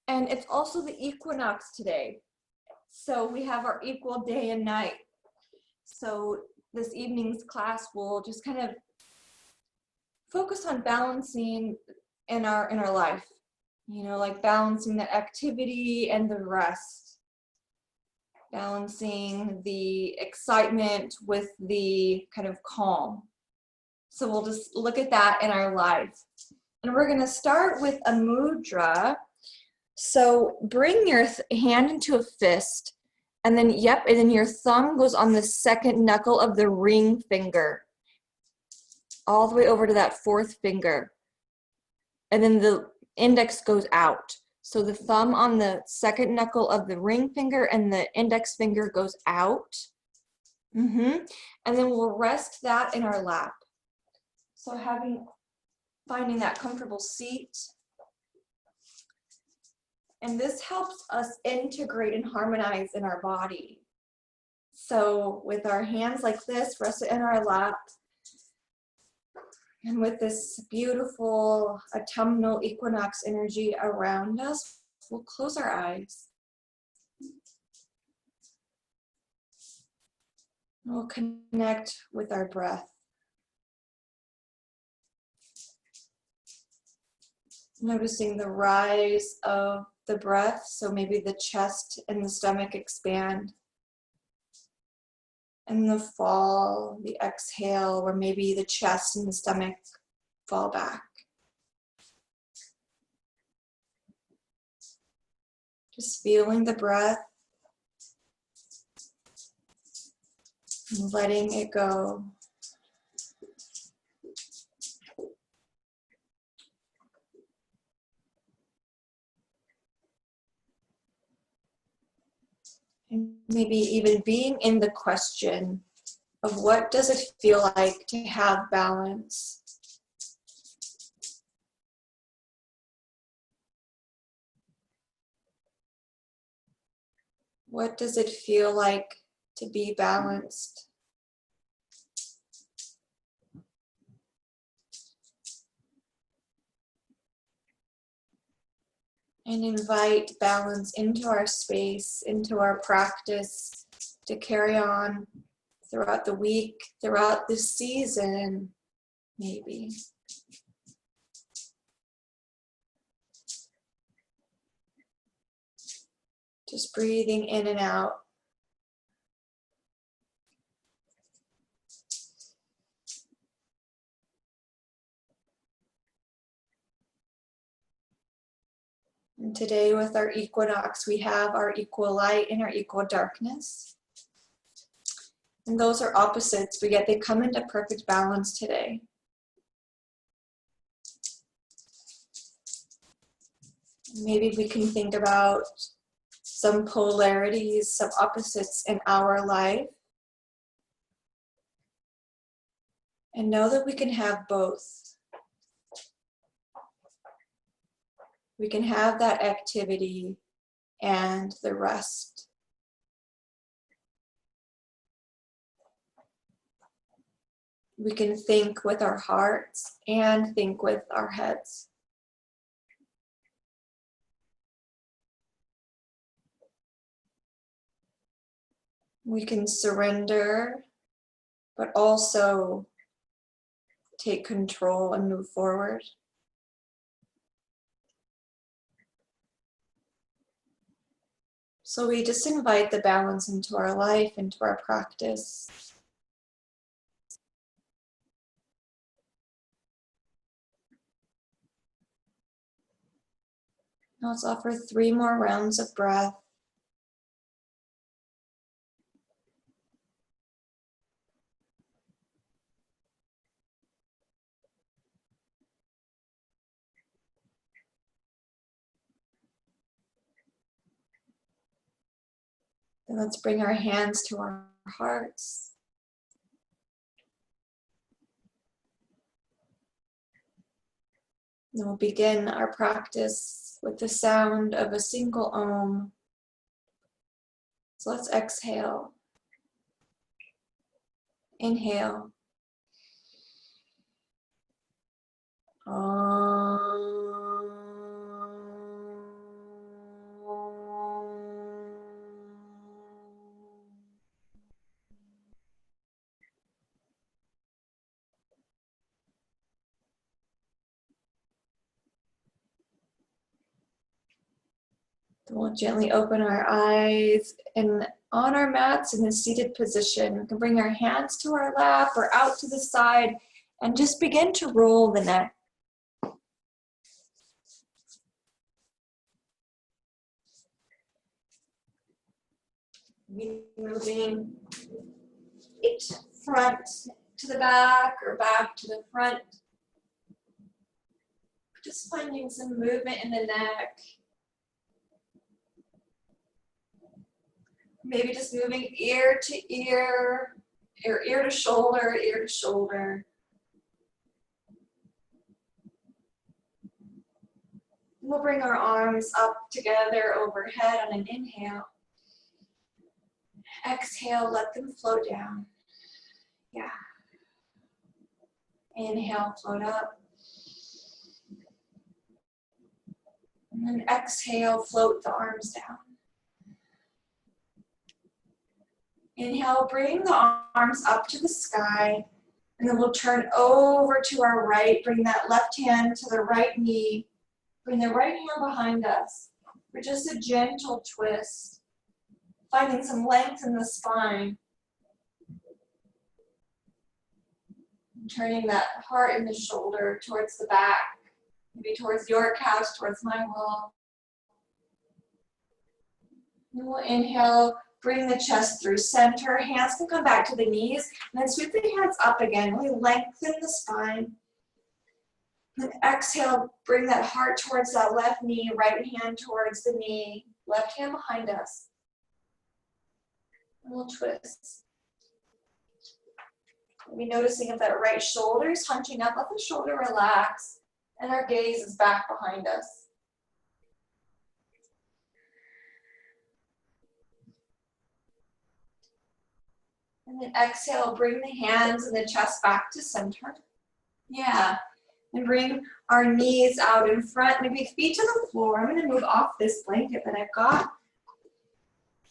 And it's also the equinox today. So we have our equal day and night. So this evening's class will just kind of focus on balancing in our life. You know, like balancing the activity and the rest. Balancing the excitement with the kind of calm. So we'll just look at that in our life. And we're gonna start with a mudra. So bring your hand into a fist, and then, yep, and then your thumb goes on the second knuckle of the ring finger, all the way over to that fourth finger. And then the index goes out. So the thumb on the second knuckle of the ring finger and the index finger goes out. And then we'll rest that in our lap. So finding that comfortable seat. And this helps us integrate and harmonize in our body. So with our hands like this, rested in our lap, and with this beautiful autumnal equinox energy around us, we'll close our eyes. We'll connect with our breath. Noticing the rise of the breath, so maybe the chest and the stomach expand. And the fall, the exhale, where maybe the chest and the stomach fall back. Just feeling the breath, and letting it go. And maybe even being in the question of what does it feel like to have balance? What does it feel like to be balanced? And invite balance into our space, into our practice, to carry on throughout the week, throughout the season, maybe. Just breathing in and out. And today with our equinox, we have our equal light and our equal darkness. And those are opposites, but yet they come into perfect balance today. Maybe we can think about some polarities, some opposites in our life. And know that we can have both. We can have that activity and the rest. We can think with our hearts and think with our heads. We can surrender, but also take control and move forward. So we just invite the balance into our life, into our practice. Now let's offer 3 more rounds of breath. Then let's bring our hands to our hearts. Then we'll begin our practice with the sound of a single Om. So let's exhale. Inhale. Om. We'll gently open our eyes and on our mats in a seated position. We can bring our hands to our lap or out to the side and just begin to roll the neck. Moving it front to the back or back to the front. Just finding some movement in the neck. Maybe just moving ear to ear, or ear to shoulder, ear to shoulder. We'll bring our arms up together overhead on an inhale. Exhale, let them float down. Yeah. Inhale, float up. And then exhale, float the arms down. Inhale, bring the arms up to the sky. And then we'll turn over to our right. Bring that left hand to the right knee. Bring the right hand behind us for just a gentle twist. Finding some length in the spine. Turning that heart in the shoulder towards the back. Maybe towards your couch, towards my wall. And we'll inhale, bring the chest through center. Hands can come back to the knees. And then sweep the hands up again. Really lengthen the spine. And exhale, bring that heart towards that left knee, right hand towards the knee, left hand behind us. And we'll twist. Maybe noticing if that right shoulder is hunching up, let the shoulder relax, and our gaze is back behind us. And then exhale, bring the hands and the chest back to center. Yeah. And bring our knees out in front, maybe feet to the floor. I'm going to move off this blanket that I've got.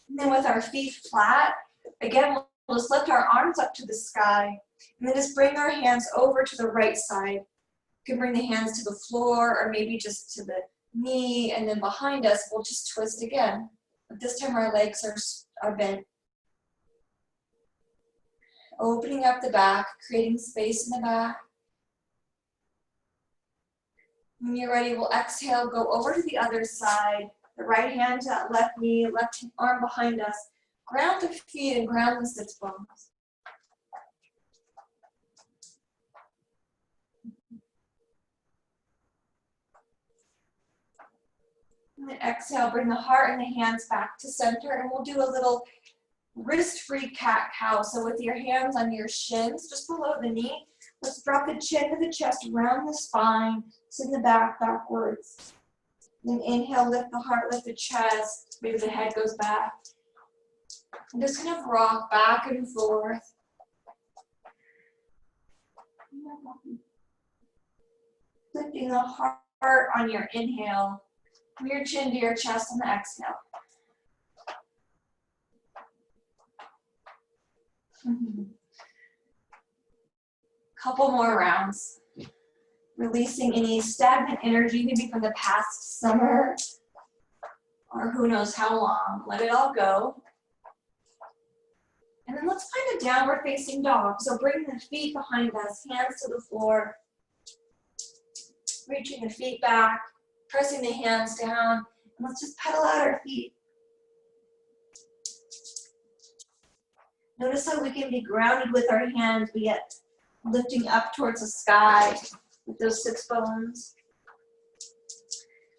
And then with our feet flat, again, we'll just lift our arms up to the sky. And then just bring our hands over to the right side. You can bring the hands to the floor or maybe just to the knee. And then behind us, we'll just twist again. But this time our legs are bent. Opening up the back, creating space in the back. When you're ready, we'll exhale, go over to the other side. The right hand to that left knee, left arm behind us. Ground the feet and ground the sits bones. And then exhale, bring the heart and the hands back to center, and we'll do a little wrist-free cat-cow. So with your hands on your shins, just below the knee, let's drop the chin to the chest, round the spine, send the back backwards. Then inhale, lift the heart, lift the chest, maybe the head goes back. And just kind of rock back and forth. Lifting the heart on your inhale, from your chin to your chest on the exhale. Couple more rounds. Releasing any stagnant energy, maybe from the past summer, or who knows how long. Let it all go. And then let's find a downward facing dog. So bring the feet behind us, hands to the floor. Reaching the feet back, pressing the hands down, and let's just pedal out our feet. Notice how we can be grounded with our hands, but yet lifting up towards the sky with those sits bones.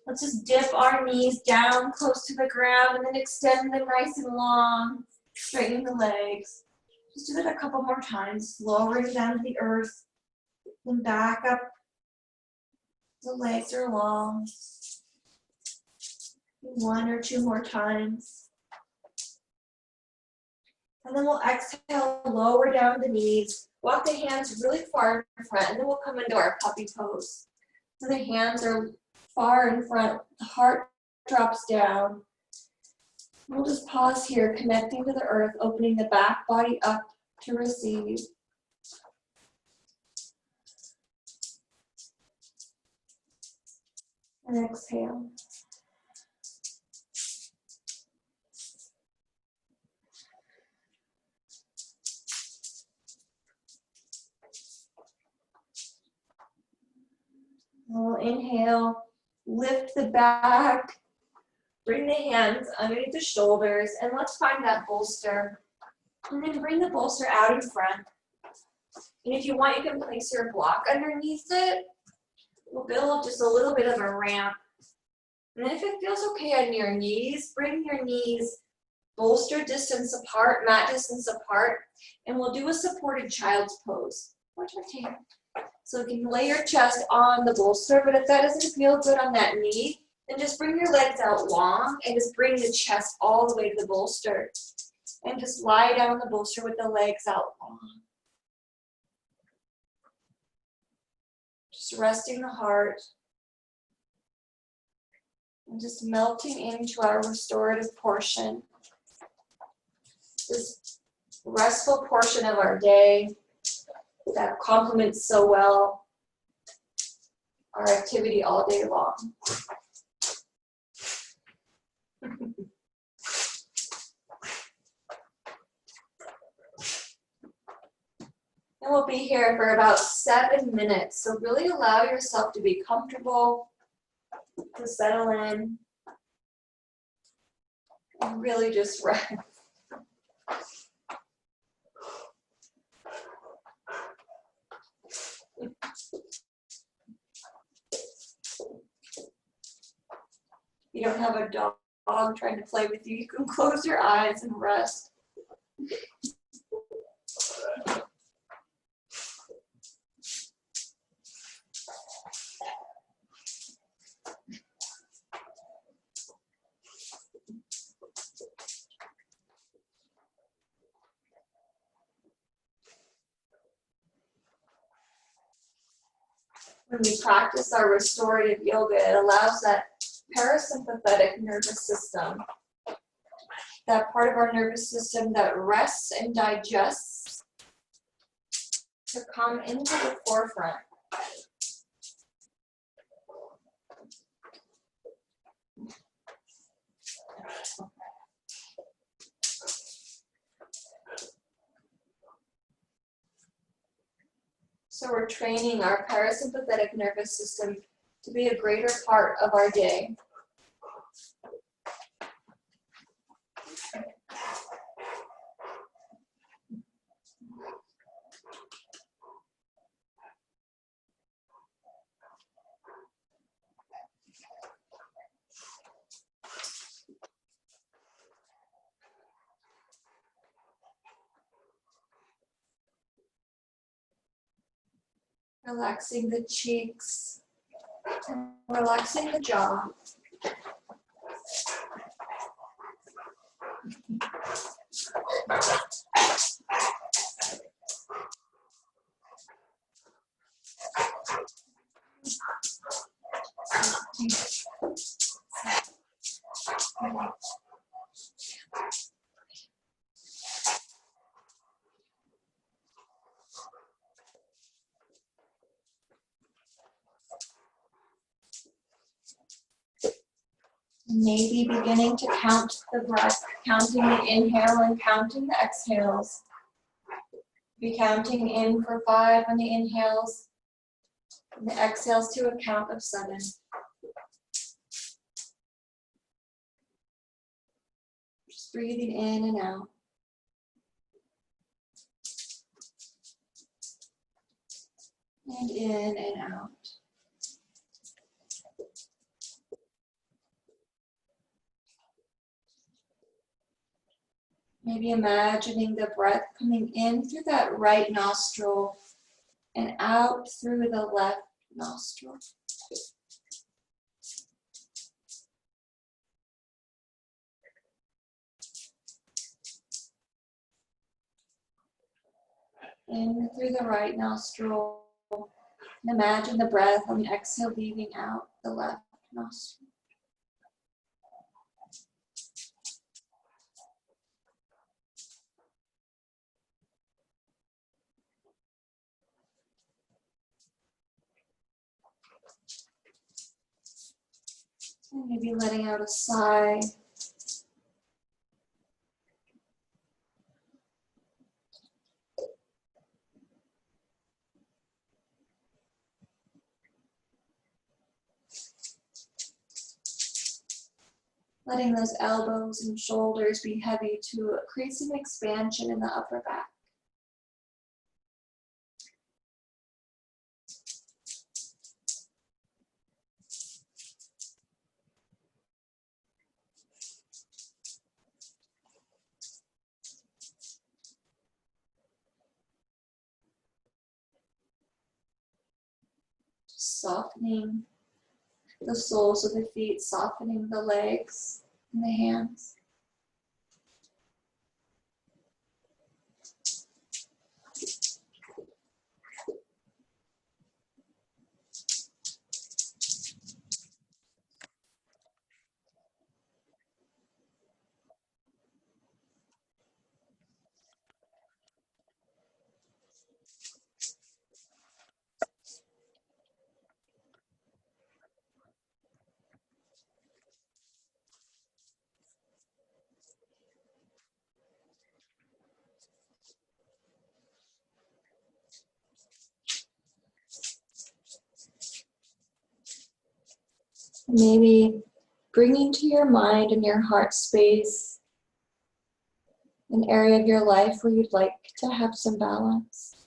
Let's just dip our knees down close to the ground and then extend them nice and long. Straighten the legs. Just do that a couple more times, lowering down to the earth. Then back up. The legs are long. One or two more times. And then we'll exhale, lower down the knees. Walk the hands really far in front, and then we'll come into our puppy pose. So the hands are far in front, the heart drops down. We'll just pause here, connecting to the earth, opening the back body up to receive. And exhale. We'll inhale, lift the back, bring the hands underneath the shoulders, and let's find that bolster. And then bring the bolster out in front. And if you want, you can place your block underneath it. We'll build just a little bit of a ramp. And then if it feels okay on your knees, bring your knees bolster distance apart, mat distance apart, and we'll do a supported child's pose. So you can lay your chest on the bolster, but if that doesn't feel good on that knee, then just bring your legs out long and just bring the chest all the way to the bolster. And just lie down on the bolster with the legs out long. Just resting the heart. And just melting into our restorative portion. This restful portion of our day that complements so well our activity all day long. And we'll be here for about 7 minutes. So really allow yourself to be comfortable, to settle in, and really just rest. You don't have a dog trying to play with you. You can close your eyes and rest. When we practice our restorative yoga, it allows that parasympathetic nervous system, that part of our nervous system that rests and digests, to come into the forefront. So we're training our parasympathetic nervous system to be a greater part of our day. Relaxing the cheeks, and relaxing the jaw. Maybe beginning to count the breath, counting the inhale and counting the exhales. Be counting in for 5 on the inhales, and the exhales to a count of 7. Just breathing in and out. And in and out. Maybe imagining the breath coming in through that right nostril and out through the left nostril. In through the right nostril, and imagine the breath on the exhale leaving out the left nostril. And maybe letting out a sigh. letting those elbows and shoulders be heavy to create some expansion in the upper back. Softening the soles of the feet, softening the legs and the hands. Maybe bringing to your mind and your heart space an area of your life where you'd like to have some balance.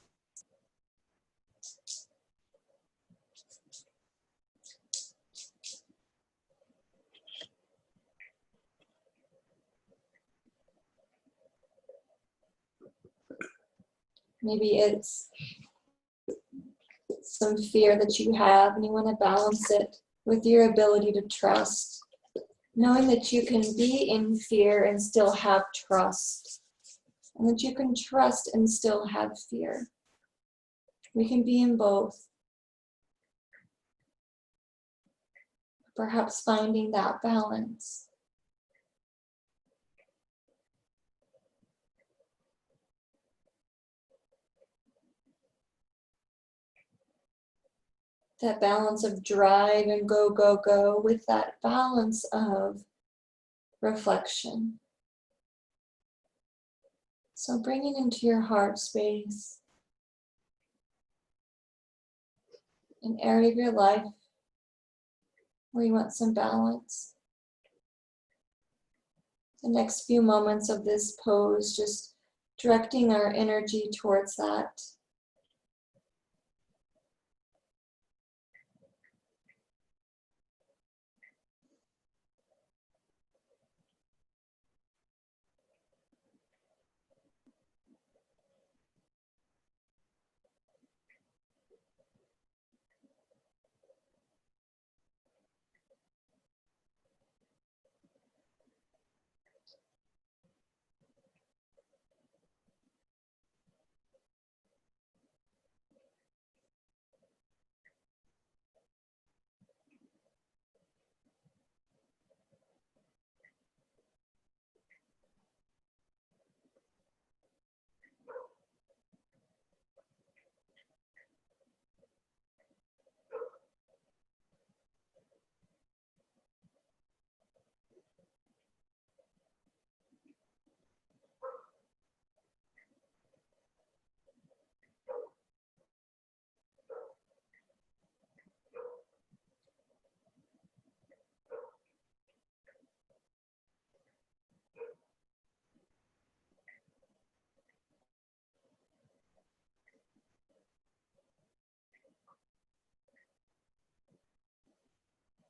Maybe it's some fear that you have and you want to balance it with your ability to trust, knowing that you can be in fear and still have trust, and that you can trust and still have fear. We can be in both. Perhaps finding that balance. That balance of drive and go, go, go with that balance of reflection. So bringing into your heart space an area of your life where you want some balance. The next few moments of this pose, just directing our energy towards that.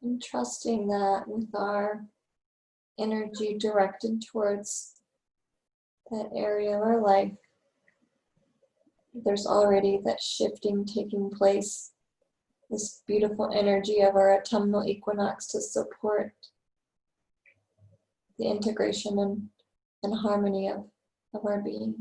And trusting that with our energy directed towards that area of our life, there's already that shifting taking place, this beautiful energy of our autumnal equinox to support the integration and harmony of our being.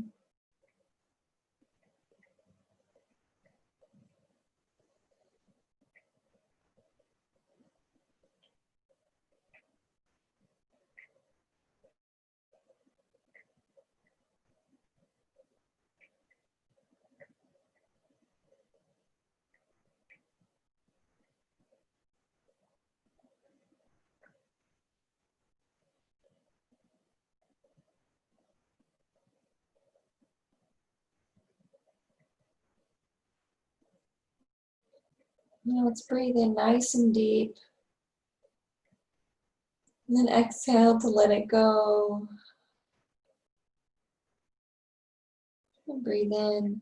Now let's breathe in nice and deep. And then exhale to let it go. And breathe in.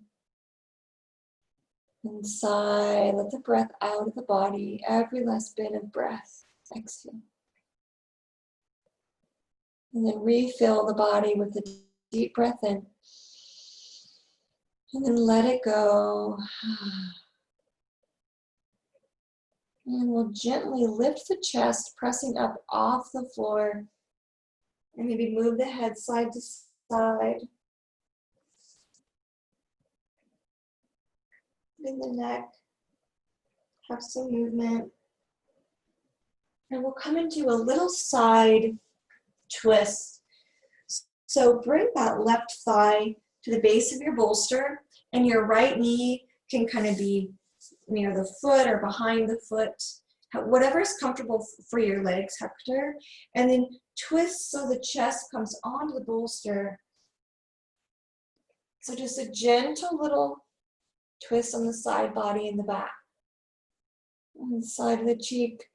And sigh. Let the breath out of the body. Every last bit of breath. Exhale. And then refill the body with a deep breath in. And then let it go. And we'll gently lift the chest, pressing up off the floor. And maybe move the head side to side. In the neck. Have some movement. And we'll come into a little side twist. So bring that left thigh to the base of your bolster, and your right knee can kind of be near the foot or behind the foot, whatever is comfortable for your legs, Hector. And then twist so the chest comes onto the bolster. So just a gentle little twist on the side body and the back. On the side of the cheek,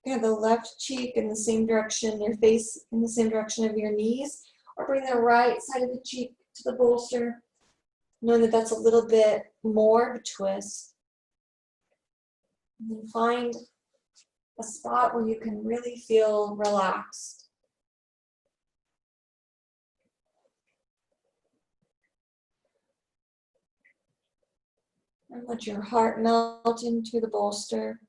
you have the left cheek in the same direction, your face in the same direction of your knees, or bring the right side of the cheek to the bolster, knowing that that's a little bit more of a twist. And then find a spot where you can really feel relaxed. And let your heart melt into the bolster.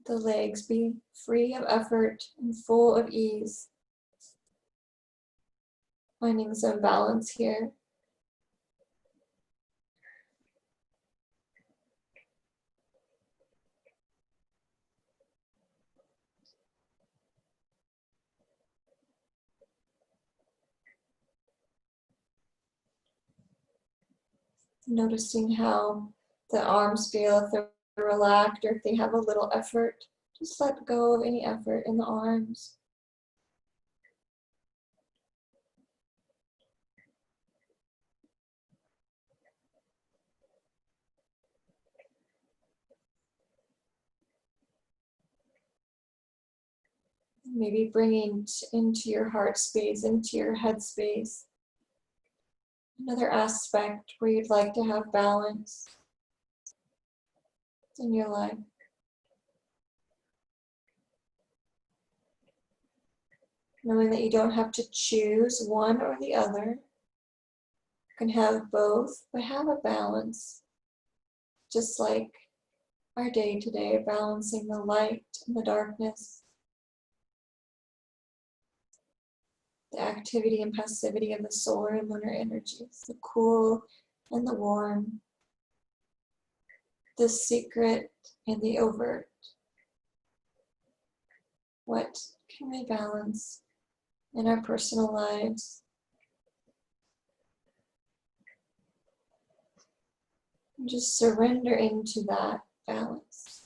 The legs be free of effort and full of ease. Finding some balance here. Noticing how the arms feel, if they're relaxed or if they have a little effort. Just let go of any effort in the arms. Maybe bringing into your heart space, into your head space, another aspect where you'd like to have balance in your life. Knowing that you don't have to choose one or the other. You can have both, but have a balance. Just like our day today, balancing the light and the darkness. The activity and passivity of the solar and lunar energies. The cool and the warm. The secret and the overt. What can we balance in our personal lives? And just surrender into that balance.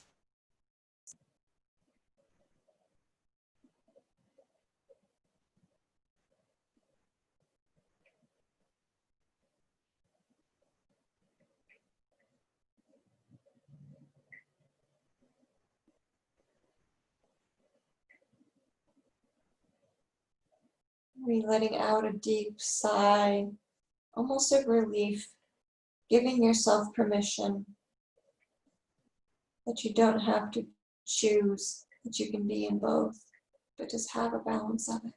Letting out a deep sigh, almost of relief, giving yourself permission that you don't have to choose, that you can be in both, but just have a balance of it.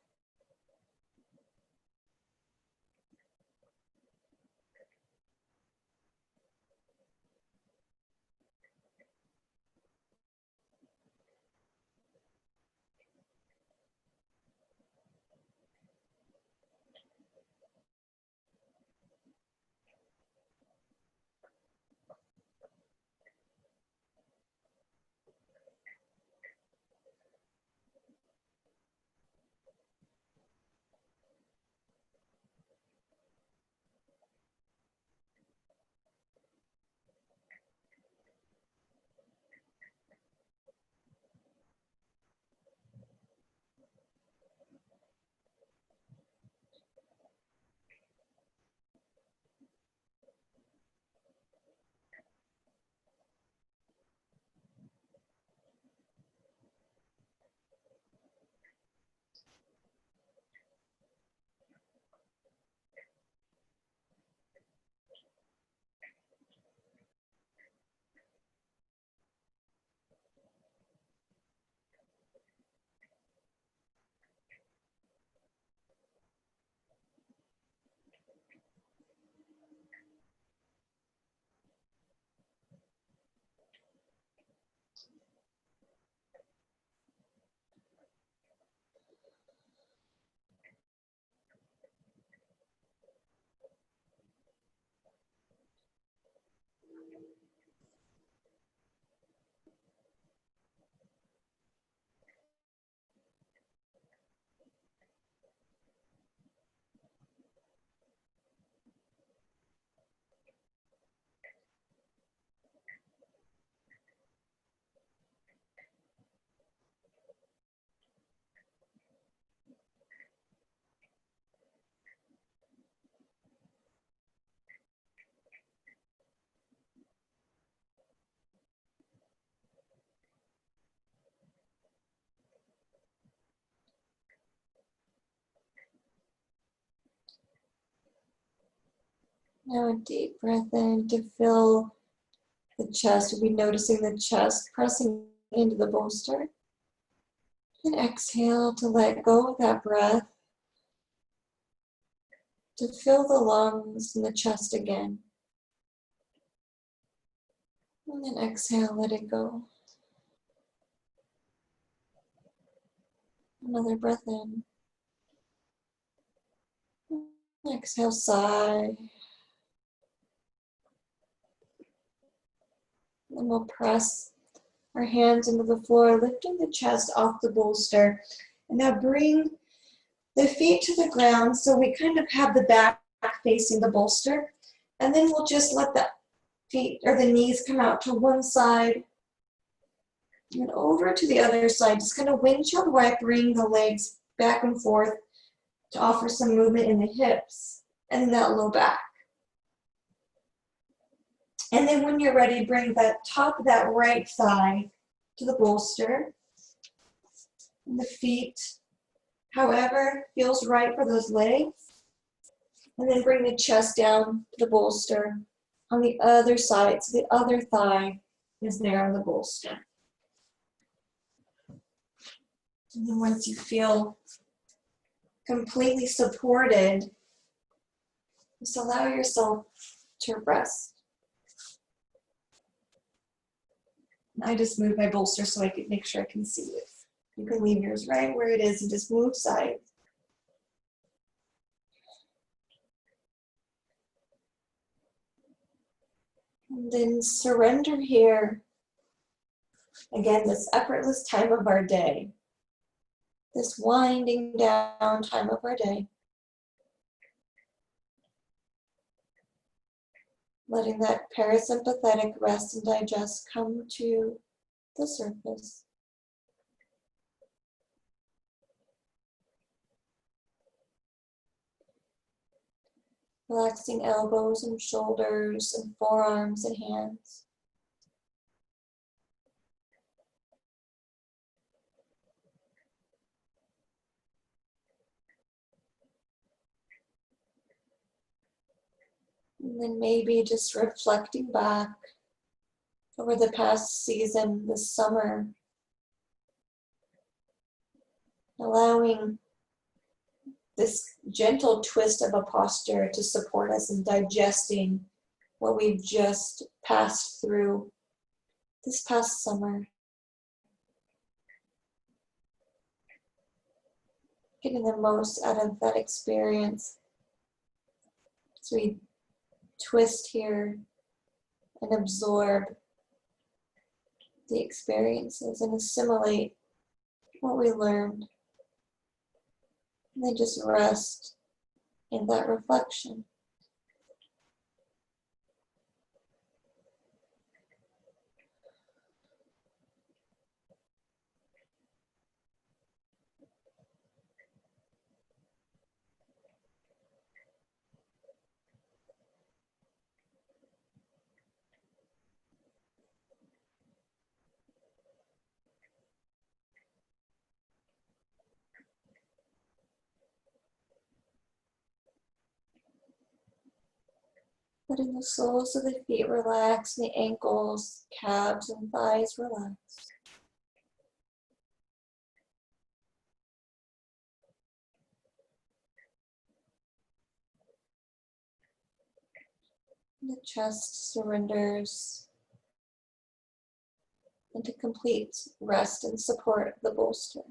Now a deep breath in to fill the chest. We'll be noticing the chest pressing into the bolster. And exhale to let go of that breath. To fill the lungs and the chest again. And then exhale, let it go. Another breath in. Exhale, sigh. And we'll press our hands into the floor, lifting the chest off the bolster. And now bring the feet to the ground so we kind of have the back facing the bolster. And then we'll just let the feet or the knees come out to one side and over to the other side. Just kind of windshield wipering the legs back and forth to offer some movement in the hips and that low back. And then when you're ready, bring the top of that right thigh to the bolster. And the feet, however feels right for those legs. And then bring the chest down to the bolster on the other side. So the other thigh is there on the bolster. And then once you feel completely supported, just allow yourself to rest. I just moved my bolster so I could make sure I can see it. You can leave yours right where it is and just move sides. And then surrender here. Again, this effortless time of our day. This winding down time of our day. Letting that parasympathetic rest and digest come to the surface. Relaxing elbows and shoulders and forearms and hands. And then maybe just reflecting back over the past season, this summer. Allowing this gentle twist of a posture to support us in digesting what we've just passed through this past summer. Getting the most out of that experience. So we twist here and absorb the experiences and assimilate what we learned. And then just rest in that reflection. Letting the soles of the feet relax, and the ankles, calves, and thighs relax. And the chest surrenders into complete rest and support of the bolster.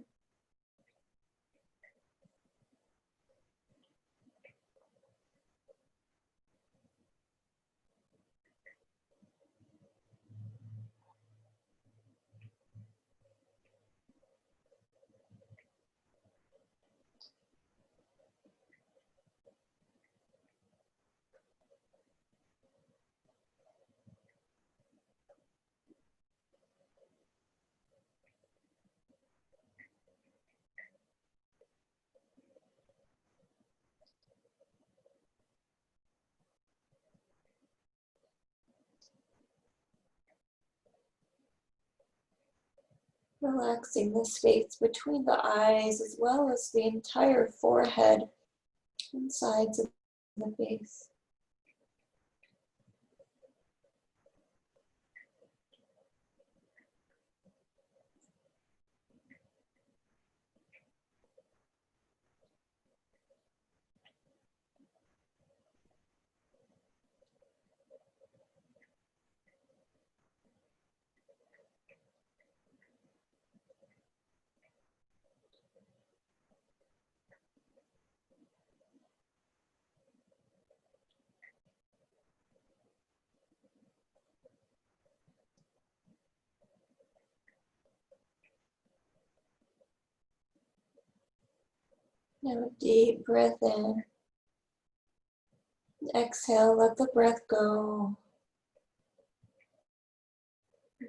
Relaxing the space between the eyes as well as the entire forehead and sides of the face. Now a deep breath in. Exhale, let the breath go.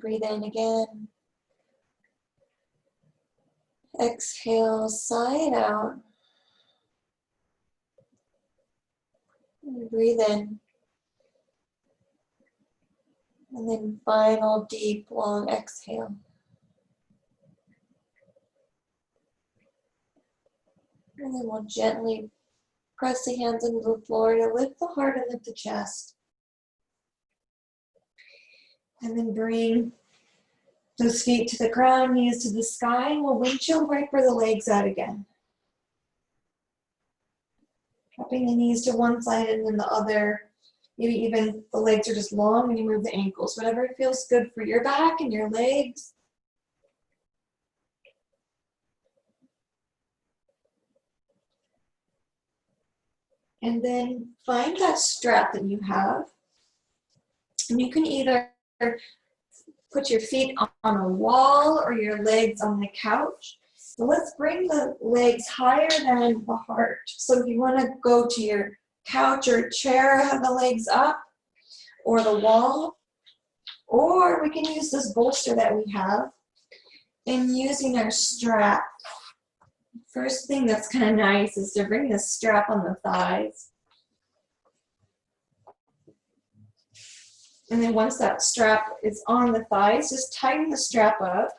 Breathe in again. Exhale, sigh it out. Breathe in. And then final deep, long exhale. And then we'll gently press the hands into the floor to lift the heart and lift the chest. And then bring those feet to the ground, knees to the sky, and we'll windshield wiper the legs out again. Dropping the knees to one side and then the other. Maybe even the legs are just long and you move the ankles. Whatever feels good for your back and your legs. And then find that strap that you have. And you can either put your feet on a wall or your legs on the couch. So let's bring the legs higher than the heart. So if you want to go to your couch or chair, have the legs up, or the wall, or we can use this bolster that we have and using our strap. First thing that's kind of nice is to bring the strap on the thighs. And then once that strap is on the thighs, just tighten the strap up.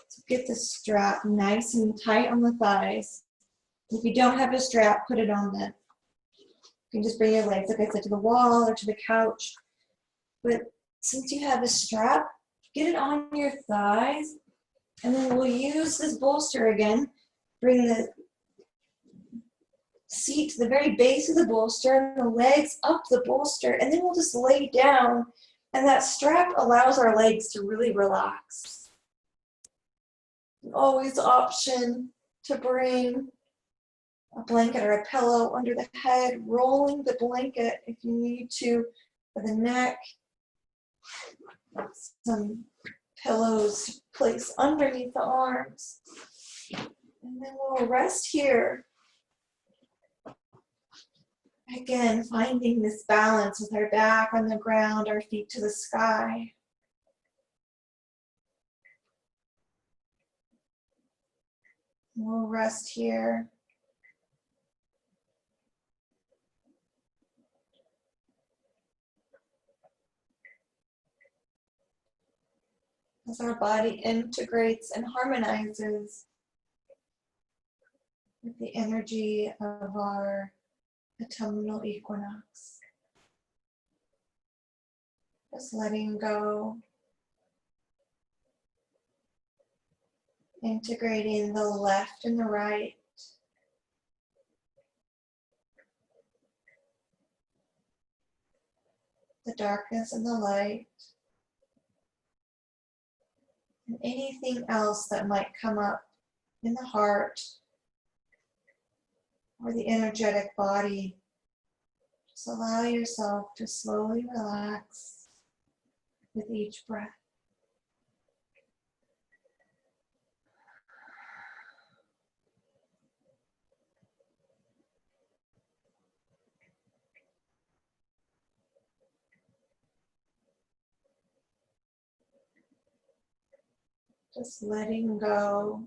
So get the strap nice and tight on the thighs. If you don't have a strap, put it on then. You can just bring your legs, like I said, to the wall or to the couch. But since you have a strap, get it on your thighs. And then we'll use this bolster again. Bring the seat to the very base of the bolster and the legs up the bolster. And then we'll just lay down. And that strap allows our legs to really relax. Always option to bring a blanket or a pillow under the head, rolling the blanket if you need to for the neck. Some pillows placed underneath the arms. And then we'll rest here. Again, finding this balance with our back on the ground, our feet to the sky. We'll rest here. As our body integrates and harmonizes with the energy of our autumnal equinox. Just letting go. Integrating the left and the right. The darkness and the light. And anything else that might come up in the heart or the energetic body. Just allow yourself to slowly relax with each breath. Just letting go.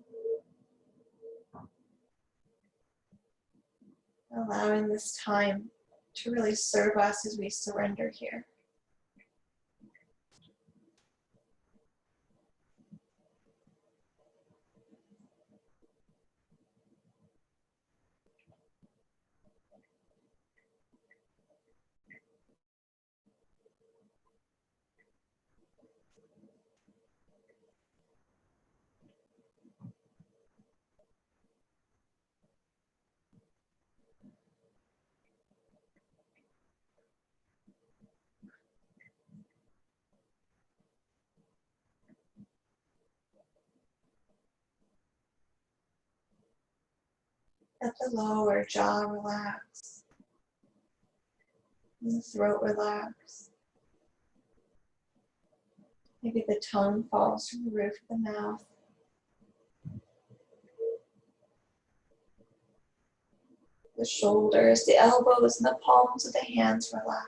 Allowing this time to really serve us as we surrender here. Let the lower jaw relax. And the throat relax. Maybe the tongue falls from the roof of the mouth. The shoulders, the elbows, and the palms of the hands relax.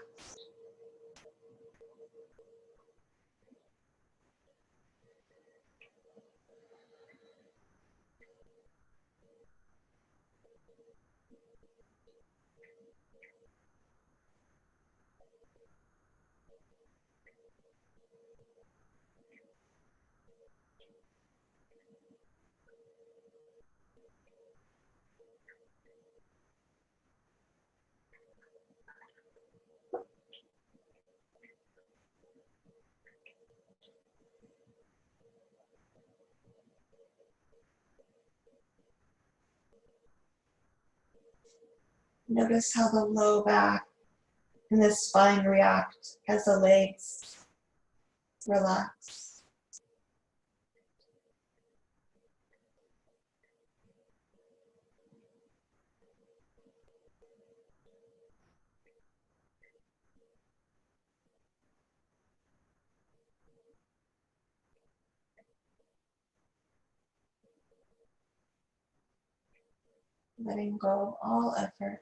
Notice how the low back and the spine react as the legs relax. Letting go of all effort.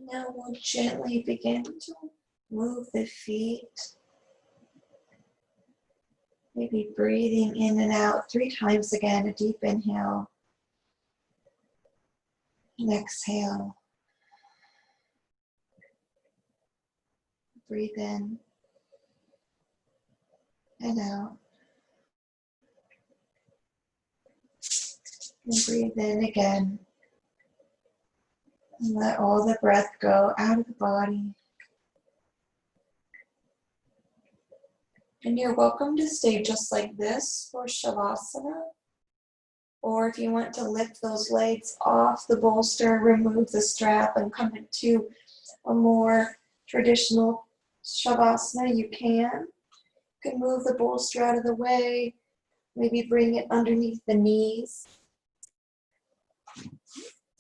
Now we'll gently begin to move the feet. Maybe breathing in and out 3 times again, a deep inhale. And exhale. Breathe in and out. And breathe in again. And let all the breath go out of the body. And you're welcome to stay just like this for Shavasana. Or if you want to lift those legs off the bolster, remove the strap and come into a more traditional Shavasana, you can. You can move the bolster out of the way, maybe bring it underneath the knees.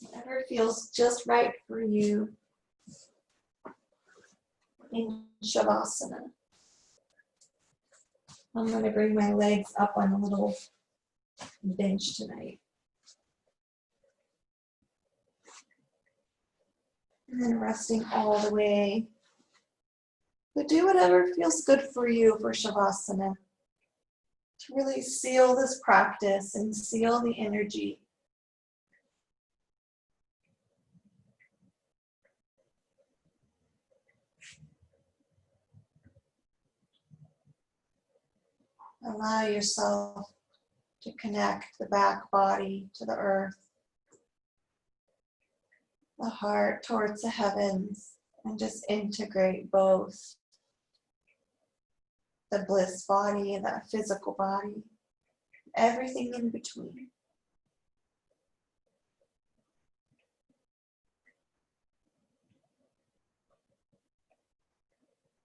Whatever feels just right for you in Shavasana. I'm going to bring my legs up on a little bench tonight. And then resting all the way. But do whatever feels good for you for Shavasana. To really seal this practice and seal the energy. Allow yourself to connect the back body to the earth. the heart towards the heavens, and just integrate both the bliss body and that physical body, everything in between.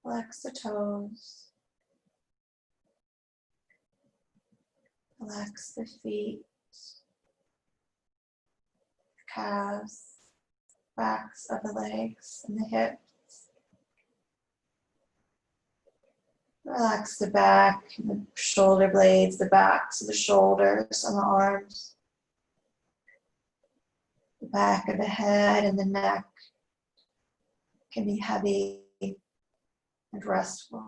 Relax the toes. Relax the feet, calves, backs of the legs and the hips. Relax the back, and the shoulder blades, the backs of the shoulders and the arms. The back of the head and the neck can be heavy and restful.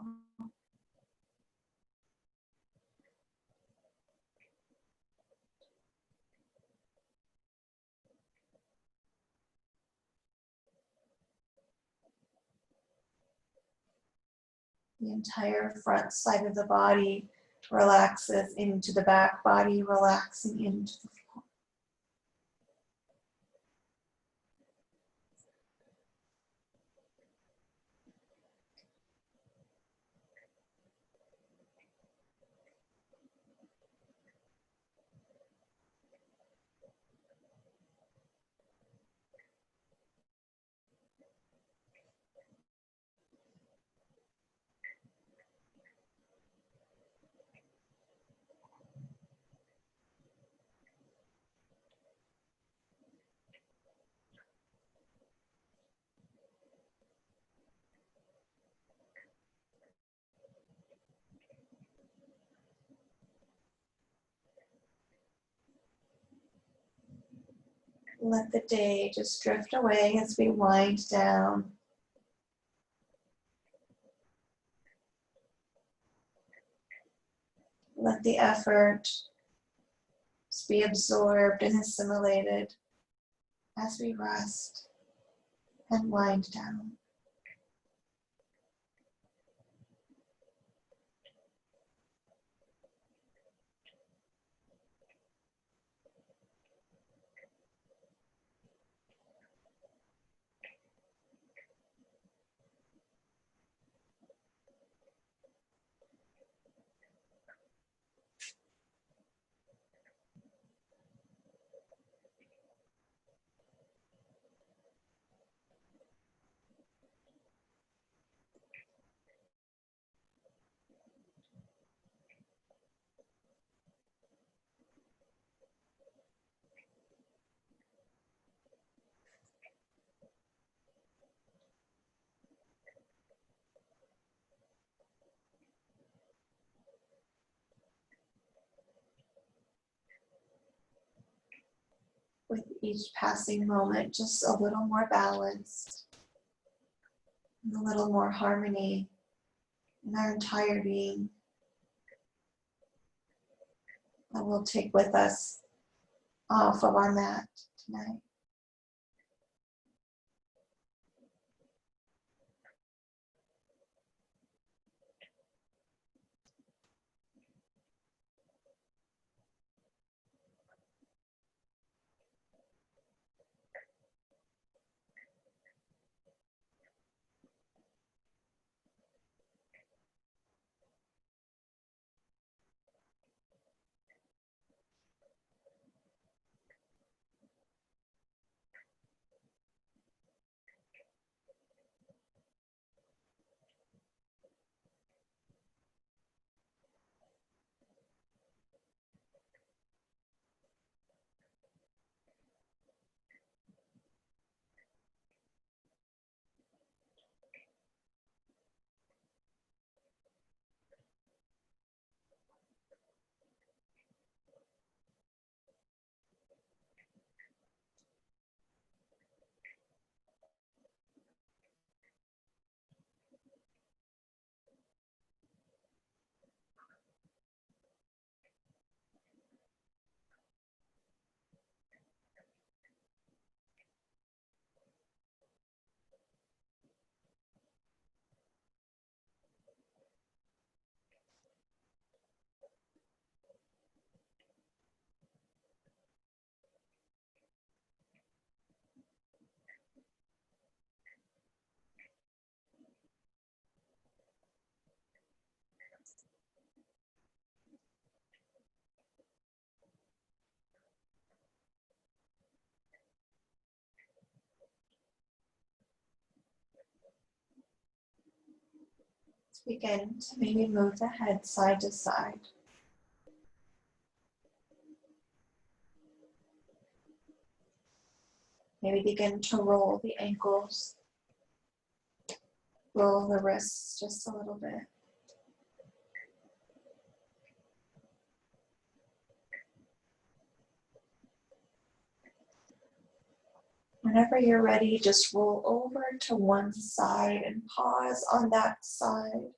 The entire front side of the body relaxes into the back body, relaxing into the floor. Let the day just drift away as we wind down. Let the effort just be absorbed and assimilated as we rest and wind down. With each passing moment, just a little more balanced, and a little more harmony in our entire being that we'll take with us off of our mat tonight. Begin to maybe move the head side to side. Maybe begin to roll the ankles, roll the wrists just a little bit. Whenever you're ready, just roll over to one side and pause on that side.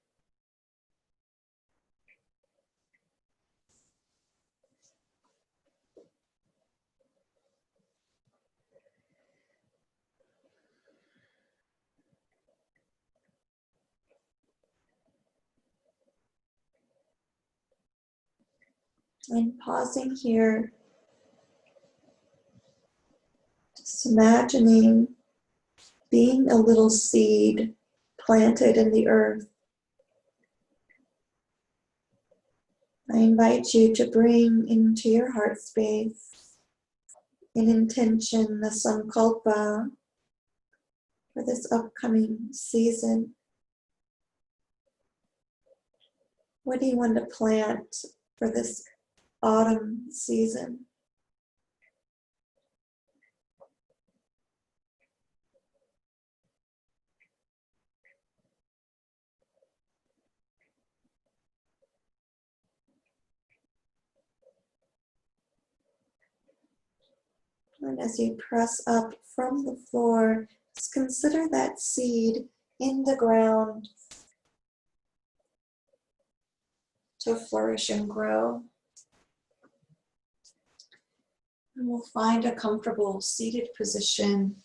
And pausing here, just imagining being a little seed planted in the earth. I invite you to bring into your heart space an intention, the sankalpa, for this upcoming season. What do you want to plant for this autumn season? And as you press up from the floor, just consider that seed in the ground to flourish and grow. And we'll find a comfortable seated position.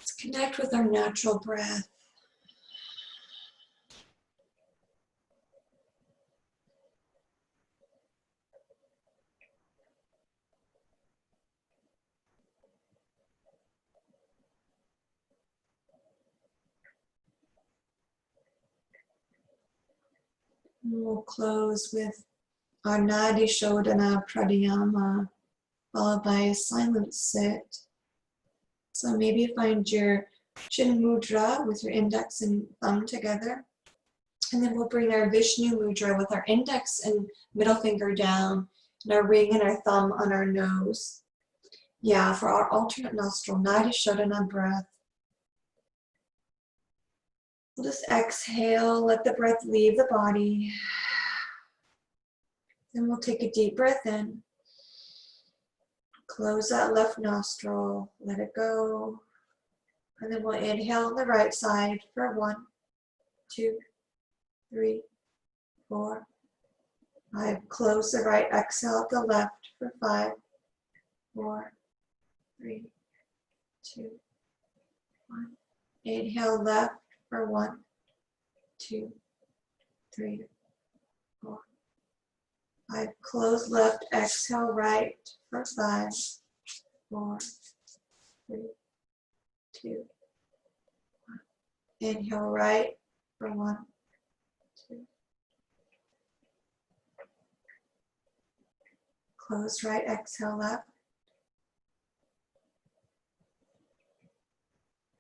Let's connect with our natural breath. And we'll close with our Nadi Shodhana Pranayama, followed by a silent sit. So maybe find your chin mudra with your index and thumb together. And then we'll bring our Vishnu mudra with our index and middle finger down, and our ring and our thumb on our nose. Yeah, for our alternate nostril, Nadi Shodhana breath. We'll just exhale, let the breath leave the body. Then we'll take a deep breath in. Close that left nostril, let it go. And then we'll inhale on the right side for 1, 2, 3, 4, 5. Close the right, exhale at the left for 5, 4, 3, 2, 1. Inhale left for 1, 2, 3, 4, 5. Close left, exhale right for 5, 4, 3, 2, 1. Inhale right for 1, 2. Close right, exhale left.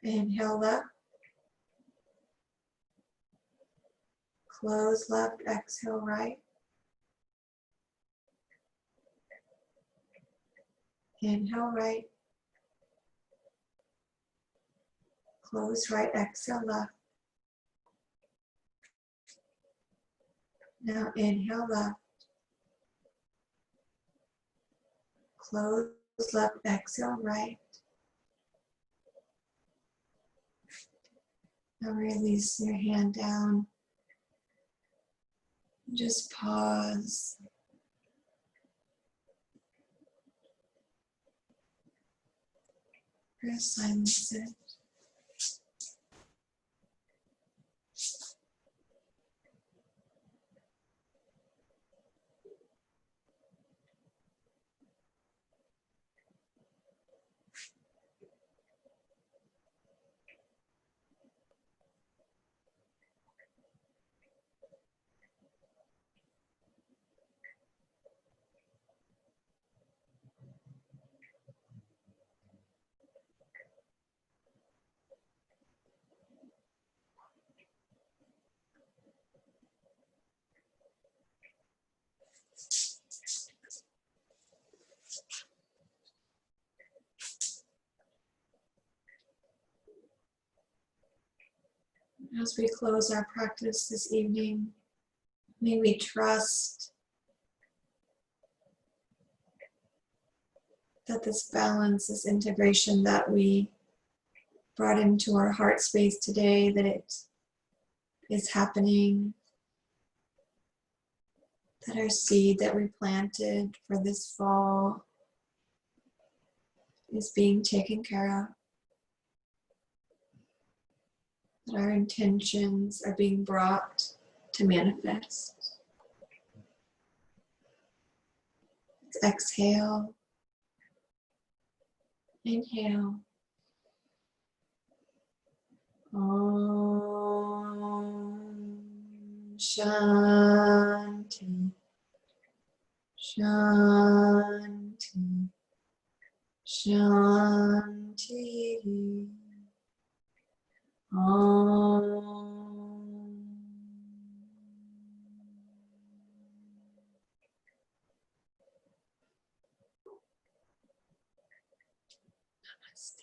Inhale left. Close left, exhale right. Inhale right. Close right, exhale left. Now inhale left. Close left, exhale right. Now release your hand down. Just pause. For a silent sit. As we close our practice this evening, may we trust that this balance, this integration that we brought into our heart space today, that it is happening, that our seed that we planted for this fall is being taken care of, that our intentions are being brought to manifest. Let's exhale, inhale. Om Shanti, Shanti, Shanti. Om. Namaste.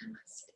Namaste.